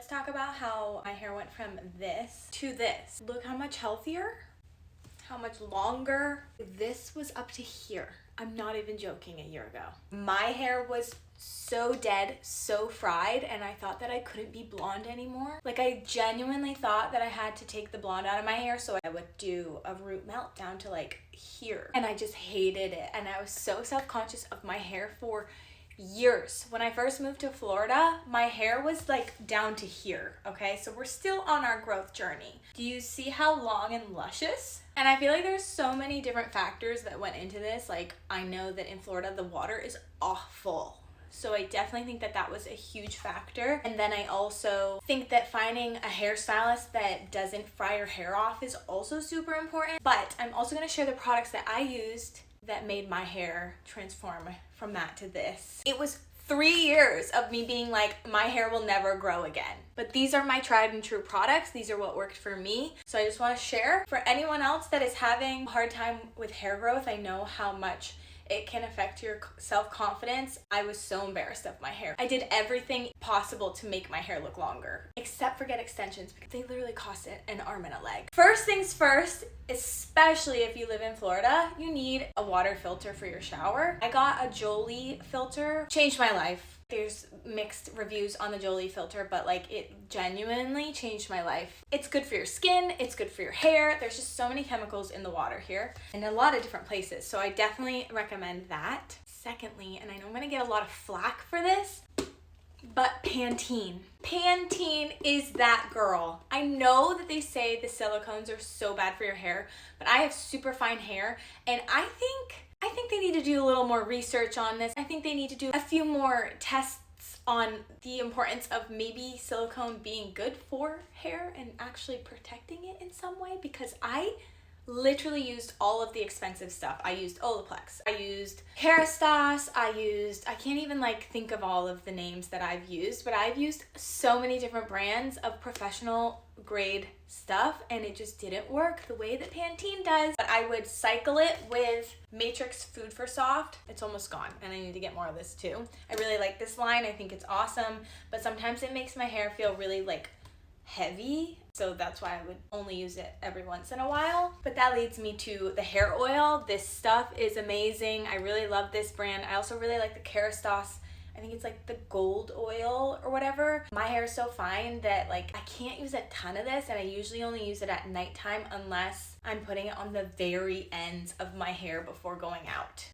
let's talk about how my hair went from this to this. Look how much healthier, how much longer. This was up to here. I'm not even joking, a year ago. My hair was so dead, so fried, and I thought that I couldn't be blonde anymore. Like, I genuinely thought that I had to take the blonde out of my hair, so I would do a root melt down to like here. And I just hated it, and I was so self-conscious of my hair for years. When I first moved to Florida, my hair was like down to here, okay? So we're still on our growth journey. Do you see how long and luscious? And I feel like there's so many different factors that went into this. Like, I know that in Florida, the water is awful. So I definitely think that that was a huge factor. And then I also think that finding a hairstylist that doesn't fry your hair off is also super important. But I'm also gonna share the products that I used that made my hair transform from that to this. It was 3 years of me being like, my hair will never grow again. But these are my tried and true products. These are what worked for me. So I just want to share. For anyone else that is having a hard time with hair growth, I know how much it can affect your self-confidence. I was so embarrassed of my hair. I did everything possible to make my hair look longer, except for get extensions, because they literally cost an arm and a leg. First things first, especially if you live in Florida, you need a water filter for your shower. I got a Jolie filter, changed my life. There's mixed reviews on the Jolie filter, but like, it genuinely changed my life. It's good for your skin, it's good for your hair. There's just so many chemicals in the water here in a lot of different places. So I definitely recommend that. Secondly, and I know I'm gonna get a lot of flack for this, but Pantene. Pantene is that girl. I know that they say the silicones are so bad for your hair, but I have super fine hair, and I think they need to do a little more research on this. I think they need to do a few more tests on the importance of maybe silicone being good for hair and actually protecting it in some way, because I literally used all of the expensive stuff. I used Olaplex, I used Kerastase, I can't even like think of all of the names that I've used, but I've used so many different brands of professional grade stuff, and it just didn't work the way that Pantene does. But I would cycle it with Matrix Food for Soft. It's almost gone, and I need to get more of this too. I really like this line. I think it's awesome, but sometimes it makes my hair feel really like heavy, so that's why I would only use it every once in a while. But that leads me to the hair oil. This stuff is amazing. I really love this brand. I also really like the Kerastase. I think it's like the gold oil or whatever. My hair is so fine that like I can't use a ton of this, and I usually only use it at nighttime unless I'm putting it on the very ends of my hair before going out.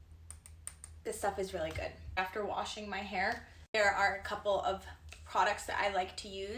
This stuff is really good. After washing my hair, there are a couple of products that I like to use.